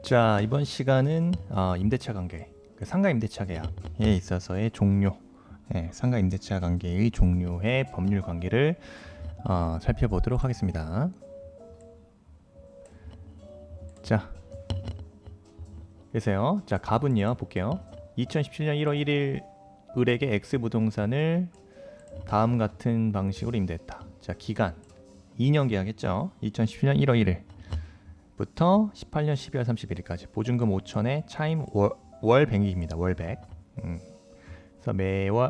자, 이번 시간은 임대차 관계, 상가 임대차 계약에 있어서의 종료, 상가 임대차 관계의 종료의 법률 관계를 살펴보도록 하겠습니다. 자, 그래서요. 자, 갑은요, 볼게요. 2017년 1월 1일 을에게 X부동산을 다음 같은 방식으로 임대했다. 자, 기간 2년 계약했죠. 2017년 1월 1일 부터 18년 12월 31일까지 보증금 5천에 차임 월 100입니다. 월 100. 그래서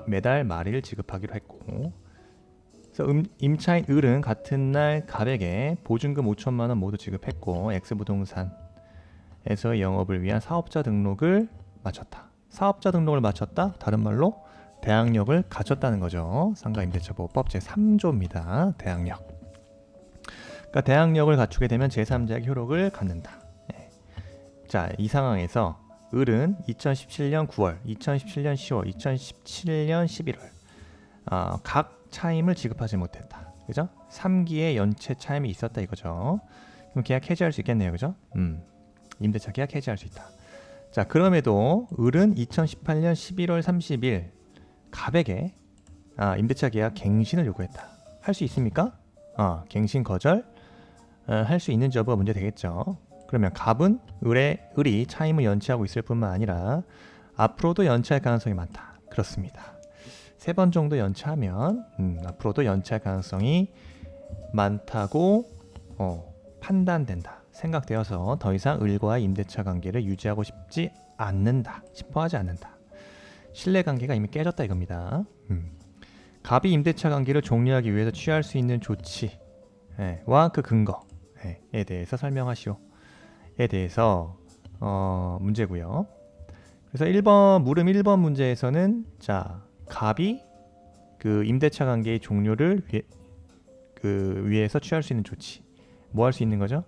매달 말일 지급하기로 했고, 그래서 임차인 을은 같은 날 갑에게 보증금 5천만 원 모두 지급했고, X부동산에서 영업을 위한 사업자 등록을 마쳤다. 사업자 등록을 마쳤다. 다른 말로 대항력을 갖췄다는 거죠. 상가임대차보호법 제3조입니다. 대항력. 그러니까 대항력을 갖추게 되면 제3자에게 효력을 갖는다. 자, 이 상황에서 을은 2017년 9월, 2017년 10월, 2017년 11월 각 차임을 지급하지 못했다. 그죠? 3기의 연체 차임이 있었다 이거죠. 그럼 계약 해지할 수 있겠네요. 그죠? 임대차 계약 해지할 수 있다. 자, 그럼에도 을은 2018년 11월 30일 갑에게 임대차 계약 갱신을 요구했다. 할 수 있습니까? 갱신 거절 할 수 있는지 여부가 문제 되겠죠. 그러면 갑은 을이 차임을 연체하고 있을 뿐만 아니라 앞으로도 연체할 가능성이 많다. 그렇습니다. 3번 정도 연체하면 앞으로도 연체할 가능성이 많다고 판단된다. 생각되어서 더 이상 을과의 임대차 관계를 유지하고 싶지 않는다. 싶어하지 않는다. 신뢰관계가 이미 깨졌다 이겁니다. 갑이 임대차 관계를 종료하기 위해서 취할 수 있는 조치와 그 근거에 대해서 설명하시오에 대해서 문제고요. 그래서 1번 물음 1번 문제에서는 자, 갑이 그 임대차 관계의 종료를 위해서 취할 수 있는 조치, 뭐 할 수 있는 거죠?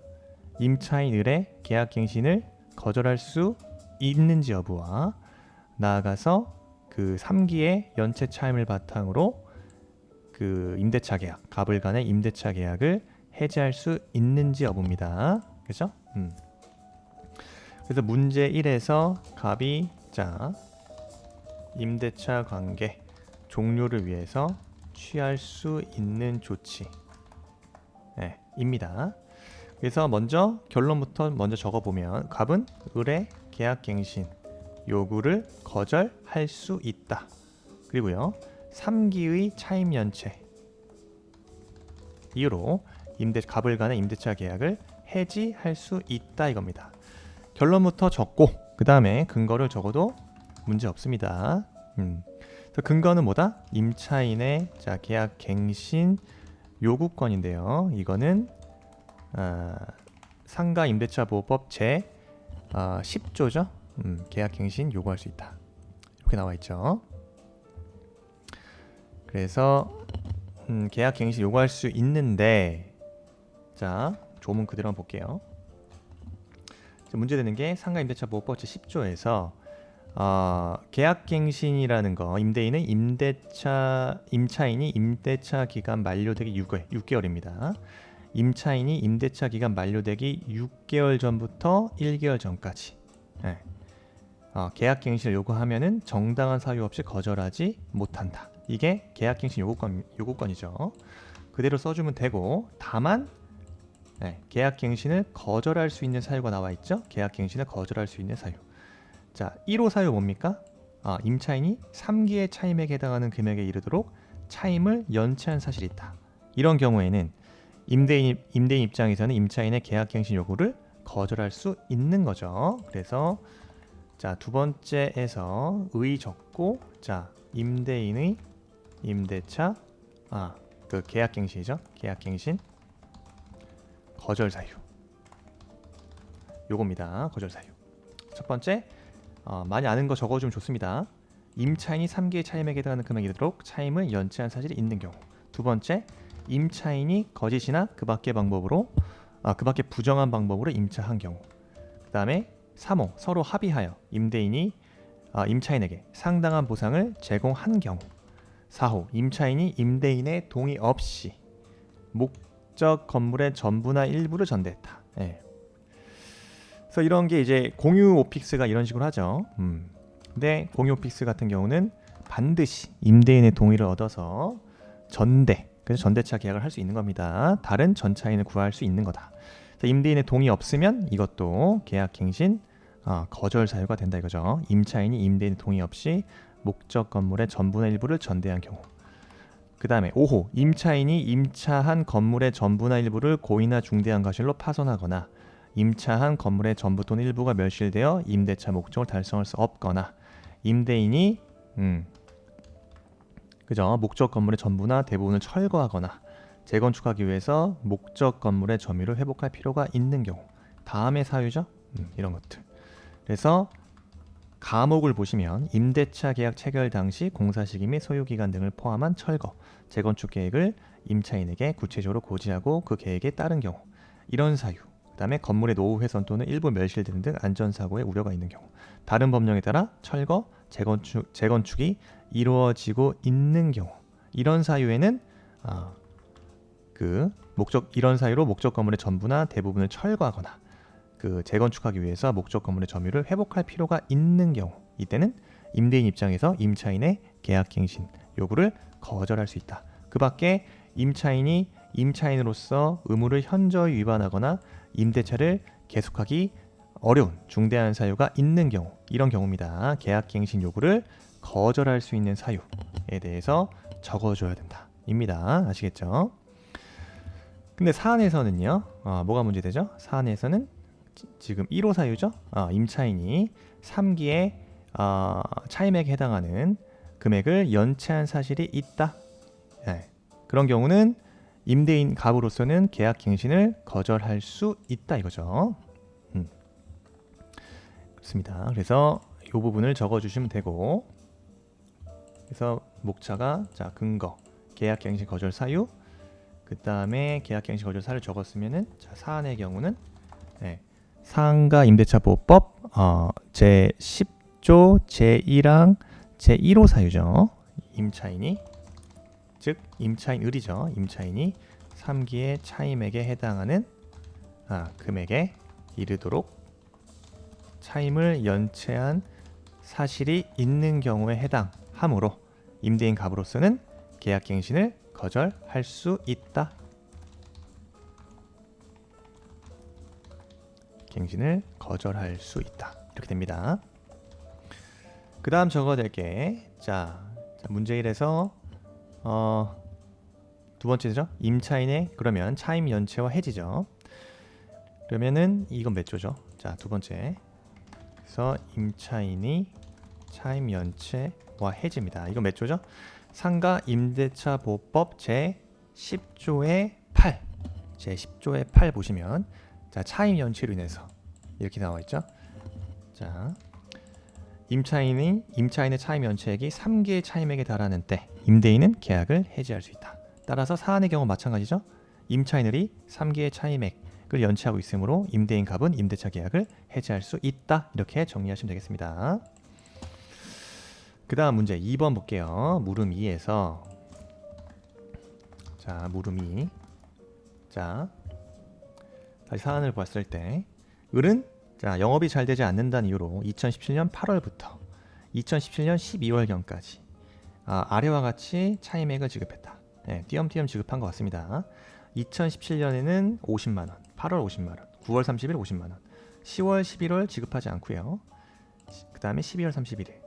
임차인 을의 계약 갱신을 거절할 수 있는지 여부와 나아가서 그 3기의 연체 차임을 바탕으로 그 임대차 계약, 갑을 간의 임대차 계약을 해지할 수 있는지 여부입니다. 그죠? 그래서 문제 1에서 갑이 자, 임대차 관계 종료를 위해서 취할 수 있는 조치 입니다. 그래서 결론부터 먼저 적어보면 갑은 을의 계약 갱신 요구를 거절할 수 있다. 그리고요, 3기의 차임 연체 이유로 갑을 간의 임대차 계약을 해지할 수 있다 이겁니다. 결론부터 적고 그 다음에 근거를 적어도 문제 없습니다. 그래서 근거는 뭐다? 임차인의 계약 갱신 요구권인데요. 이거는 상가 임대차 보호법 제 10조죠. 계약 갱신 요구할 수 있다. 이렇게 나와 있죠. 그래서 계약 갱신 요구할 수 있는데, 자, 조문 그대로 한번 볼게요. 문제되는 게 상가 임대차 보호법 제 10조에서 계약 갱신이라는 거, 임차인이 임대차 기간 만료되기 6개월입니다. 임차인이 임대차 기간 만료되기 6개월 전부터 1개월 전까지 계약 갱신을 요구하면은 정당한 사유 없이 거절하지 못한다. 이게 계약 갱신 요구권이죠. 그대로 써주면 되고, 다만 계약 갱신을 거절할 수 있는 사유가 나와 있죠. 계약 갱신을 거절할 수 있는 사유. 자, 1호 사유 뭡니까? 임차인이 3기의 차임에 해당하는 금액에 이르도록 차임을 연체한 사실이 있다. 이런 경우에는 임대인 입장에서는 임차인의 계약 갱신 요구를 거절할 수 있는 거죠. 그래서 자, 두 번째에서 의 적고, 자, 임대인의 임대차 그 계약 갱신이죠. 계약 갱신 거절 사유 요겁니다. 거절 사유. 첫 번째, 많이 아는 거 적어주면 좋습니다. 임차인이 3기의 차임에 해당하는 금액이 되도록 차임을 연체한 사실이 있는 경우. 두 번째, 임차인이 거짓이나 그 밖의 부정한 방법으로 임차한 경우. 그 다음에 3호, 서로 합의하여 임대인이 임차인에게 상당한 보상을 제공한 경우. 4호, 임차인이 임대인의 동의 없이 목적 건물의 전부나 일부를 전대했다. 그래서 이런 게 이제 공유 오픽스가 이런 식으로 하죠. 근데 공유 오픽스 같은 경우는 반드시 임대인의 동의를 얻어서 그래서 전대차 계약을 할 수 있는 겁니다. 다른 전차인을 구할 수 있는 거다. 임대인의 동의 없으면 이것도 계약 갱신 거절 사유가 된다 이거죠. 임차인이 임대인의 동의 없이 목적 건물의 전부나 일부를 전대한 경우. 그 다음에 5호 임차인이 임차한 건물의 전부나 일부를 고의나 중대한 과실로 파손하거나 임차한 건물의 전부 또는 일부가 멸실되어 임대차 목적을 달성할 수 없거나 임대인이 그죠? 목적 건물의 전부나 대부분을 철거하거나 재건축하기 위해서 목적 건물의 점유를 회복할 필요가 있는 경우. 다음의 사유죠? 이런 것들. 그래서 가목을 보시면 임대차 계약 체결 당시 공사 시기 및 소유 기간 등을 포함한 철거, 재건축 계획을 임차인에게 구체적으로 고지하고 그 계획에 따른 경우. 이런 사유. 그다음에 건물의 노후 훼손 또는 일부 멸실되는 등 안전사고의 우려가 있는 경우. 다른 법령에 따라 철거, 재건축이 이루어지고 있는 경우. 이런 사유에는 이런 사유로 목적 건물의 전부나 대부분을 철거하거나 재건축하기 위해서 목적 건물의 점유를 회복할 필요가 있는 경우, 이때는 임대인 입장에서 임차인의 계약갱신 요구를 거절할 수 있다. 그 밖에 임차인이 임차인으로서 의무를 현저히 위반하거나 임대차를 계속하기 어려운 중대한 사유가 있는 경우, 이런 경우입니다. 계약갱신 요구를 거절할 수 있는 사유에 대해서 적어줘야 된다 입니다. 아시겠죠? 근데 사안에서는요, 뭐가 문제되죠? 사안에서는 지금 1호 사유죠. 임차인이 3기의 차임액에 해당하는 금액을 연체한 사실이 있다. 네. 그런 경우는 임대인 갑으로서는 계약 갱신을 거절할 수 있다 이거죠. 그렇습니다. 그래서 이 부분을 적어주시면 되고, 그래서 목차가 근거, 계약 갱신 거절 사유, 그 다음에 계약 갱신 거절 사유를 적었으면은 사안의 경우는 상가 임대차 보호법 제 10조 제1항 제1호 사유죠. 임차인이 즉 임차인을이죠. 임차인이 3기의 차임액에 해당하는 금액에 이르도록 차임을 연체한 사실이 있는 경우에 해당하므로 임대인 갑으로서는 계약갱신을 거절할 수 있다. 갱신을 거절할 수 있다. 이렇게 됩니다. 그 다음 적어야 될 게 문제 1에서 두 번째죠. 임차인의 그러면 차임 연체와 해지죠. 그러면은 이건 몇 조죠? 두 번째. 그래서 임차인이 차임 연체와 해지입니다. 이건 몇 조죠? 상가 임대차 보호법 제 10조의 8. 제 10조의 8 보시면 차임 연체로 인해서 이렇게 나와 있죠. 임차인의 차임 연체액이 3기의 차임액에 달하는 때 임대인은 계약을 해지할 수 있다. 따라서 사안의 경우 마찬가지죠. 임차인을이 3기의 차임액을 연체하고 있으므로 임대인 갑은 임대차 계약을 해지할 수 있다. 이렇게 정리하시면 되겠습니다. 그 다음 문제 2번 볼게요. 물음 2에서 물음 2. 다시 사안을 봤을 때 을은 영업이 잘 되지 않는다는 이유로 2017년 8월부터 2017년 12월경까지 아래와 같이 차임액을 지급했다. 띄엄띄엄 지급한 것 같습니다. 2017년에는 50만원, 8월 50만원, 9월 30일 50만원, 10월 11월 지급하지 않고요. 그 다음에 12월 31일.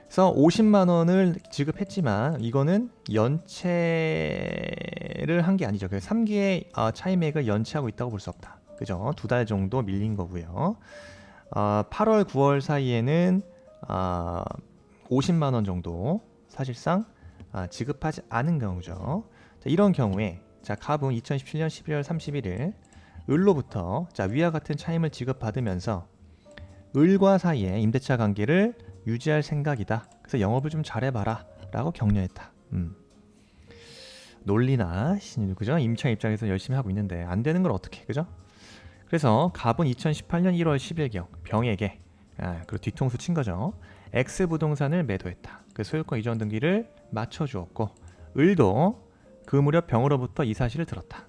그래서 50만원을 지급했지만 이거는 연체를 한 게 아니죠. 3기의 차임액을 연체하고 있다고 볼 수 없다. 그죠? 2달 정도 밀린 거고요. 8월 9월 사이에는 50만원 정도 사실상 지급하지 않은 경우죠. 이런 경우에 갑은 2017년 12월 31일 을로부터 위와 같은 차임을 지급받으면서 을과 사이에 임대차 관계를 유지할 생각이다. 그래서 영업을 좀 잘해봐라 라고 격려했다. 논리나 그죠? 임차 입장에서 열심히 하고 있는데 안 되는 걸 어떻게, 그죠? 그래서 갑은 2018년 1월 10일경 병에게 그리고 뒤통수 친 거죠. X 부동산을 매도했다. 그 소유권 이전 등기를 맞춰주었고 을도 그 무렵 병으로부터 이 사실을 들었다.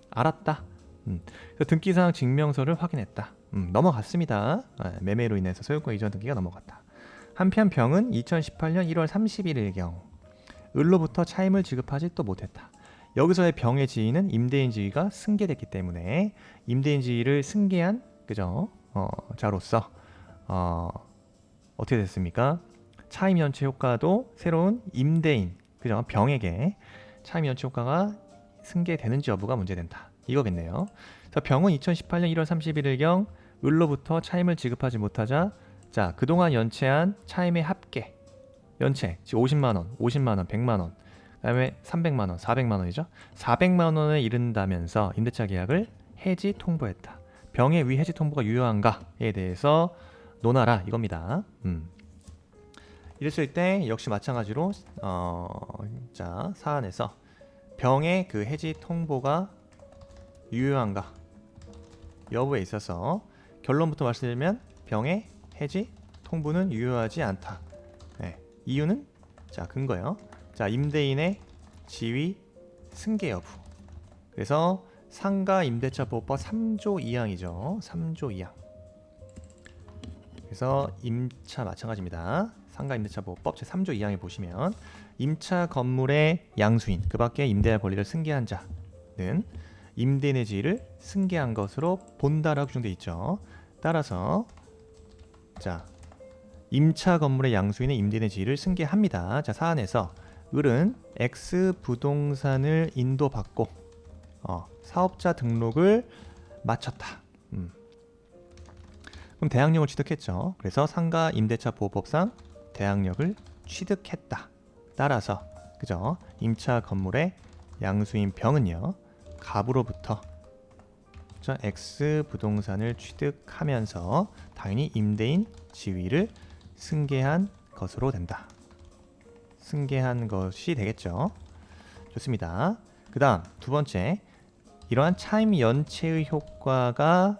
알았다. 그래서 등기사항 증명서를 확인했다. 넘어갔습니다. 매매로 인해서 소유권 이전 등기가 넘어갔다. 한편 병은 2018년 1월 31일경 을로부터 차임을 지급하지 또 못했다. 여기서의 병의 지위는 임대인 지위가 승계됐기 때문에 임대인 지위를 승계한 그죠? 자로서 어떻게 됐습니까? 차임 연체 효과도 새로운 임대인 그죠? 병에게 차임 연체 효과가 승계되는지 여부가 문제된다. 이거겠네요. 자, 병은 2018년 1월 31일경 을로부터 차임을 지급하지 못하자 자, 그동안 연체한 차임의 합계 연체, 즉 50만 원, 50만 원, 100만 원, 그다음에 300만 원, 400만 원이죠. 400만 원에 이른다면서 임대차 계약을 해지 통보했다. 병의 위 해지 통보가 유효한가에 대해서 논하라 이겁니다. 이랬을 때 역시 마찬가지로 자, 사안에서 병의 그 해지 통보가 유효한가 여부에 있어서 결론부터 말씀드리면 병의 해지 통보는 유효하지 않다. 네, 이유는 자 근거요. 자 임대인의 지위 승계 여부. 그래서 상가 임대차 보호법 3조 2항이죠. 3조 2항. 그래서 임차 마찬가지입니다. 상가 임대차 보호법 제 3조 2항에 보시면 임차 건물의 양수인 그 밖에 임대할 권리를 승계한 자는 임대인의 지위를 승계한 것으로 본다라고 규정되어 있죠. 따라서 자 임차 건물의 양수인은 임대인의 지위를 승계합니다. 자 사안에서 을은 X 부동산을 인도받고 사업자 등록을 마쳤다. 그럼 대항력을 취득했죠. 그래서 상가 임대차 보호법상 대항력을 취득했다. 따라서 그죠? 임차 건물의 양수인 병은요. 갑으로부터 X 부동산을 취득하면서 당연히 임대인 지위를 승계한 것으로 된다. 승계한 것이 되겠죠. 좋습니다. 그 다음 두 번째 이러한 차임 연체의 효과가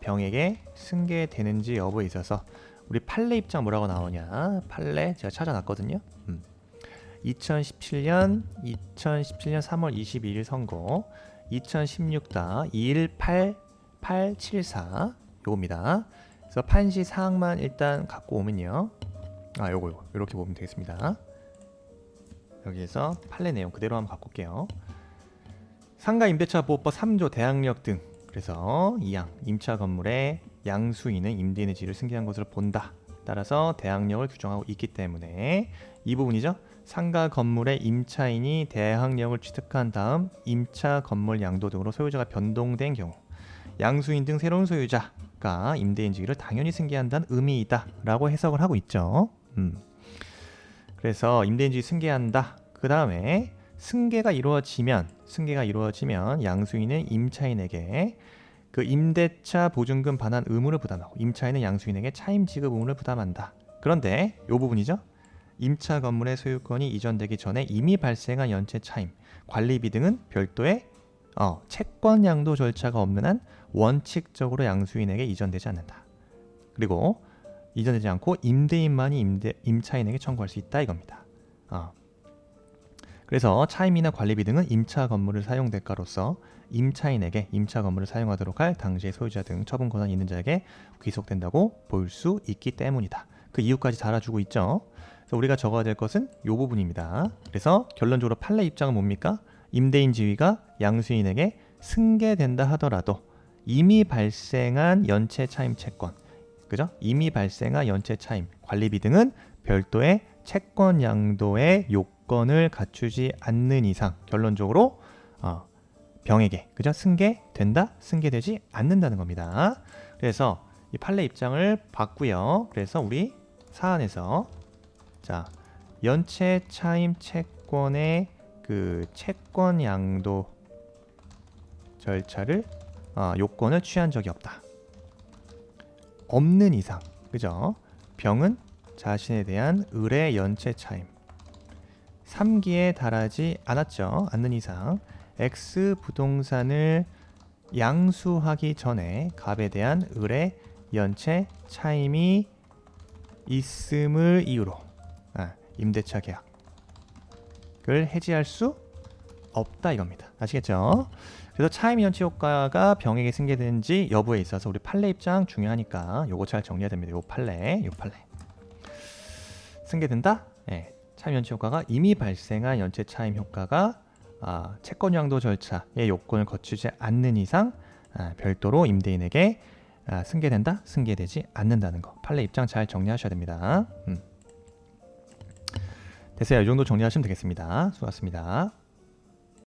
병에게 승계되는지 여부에 있어서 우리 판례 입장 뭐라고 나오냐. 판례 제가 찾아놨거든요. 2017년 3월 22일 선고 2016-218874 요겁니다. 그래서 판시 사항만 일단 갖고 오면요. 요거 이렇게 보면 되겠습니다. 여기에서 판례 내용 그대로 한번 갖고 올게요. 상가 임대차 보호법 3조 대항력 등 그래서 2항 임차 건물의 양수인은 임대인의 지위를 승계한 것으로 본다. 따라서 대항력을 규정하고 있기 때문에 이 부분이죠. 상가 건물의 임차인이 대항력을 취득한 다음 임차 건물 양도 등으로 소유자가 변동된 경우 양수인 등 새로운 소유자가 임대인 지위를 당연히 승계한다는 의미이다 라고 해석을 하고 있죠. 그래서 임대인 지위 승계한다. 그 다음에 승계가 이루어지면 양수인은 임차인에게 그 임대차 보증금 반환 의무를 부담하고 임차인은 양수인에게 차임 지급 의무를 부담한다. 그런데 이 부분이죠. 임차 건물의 소유권이 이전되기 전에 이미 발생한 연체 차임, 관리비 등은 별도의 채권 양도 절차가 없는 한 원칙적으로 양수인에게 이전되지 않는다. 그리고 이전되지 않고 임대인만이 임차인에게 청구할 수 있다 이겁니다. 그래서 차임이나 관리비 등은 임차 건물을 사용 대가로서 임차인에게 임차 건물을 사용하도록 할 당시의 소유자 등 처분 권한이 있는 자에게 귀속된다고 볼 수 있기 때문이다. 그 이유까지 달아주고 있죠. 그래서 우리가 적어야 될 것은 이 부분입니다. 그래서 결론적으로 판례 입장은 뭡니까? 임대인 지위가 양수인에게 승계된다 하더라도 이미 발생한 연체 차임 채권, 그죠? 이미 발생한 연체 차임, 관리비 등은 별도의 채권 양도의 요건을 갖추지 않는 이상 결론적으로 병에게 그죠? 승계된다, 승계되지 않는다는 겁니다. 그래서 이 판례 입장을 봤고요. 그래서 우리 사안에서 자 연체 차임 채권의 그 채권 양도 절차를 요건을 취한 적이 없다. 없는 이상, 그죠? 병은 자신에 대한 을의 연체 차임 3기에 달하지 않는 이상 X 부동산을 양수하기 전에 갑에 대한 을의 연체 차임이 있음을 이유로 임대차 계약을 해지할 수 없다 이겁니다. 아시겠죠? 그래서 차임 연체 효과가 병에게 승계되는지 여부에 있어서 우리 판례 입장 중요하니까 요거 잘 정리해야 됩니다. 요 판례. 승계된다? 네. 차임 연체 효과가 이미 발생한 연체 차임 효과가 채권 양도 절차의 요건을 거치지 않는 이상 별도로 임대인에게 승계된다? 승계되지 않는다는 거. 판례 입장 잘 정리하셔야 됩니다. 됐어요. 이 정도 정리하시면 되겠습니다. 수고하셨습니다.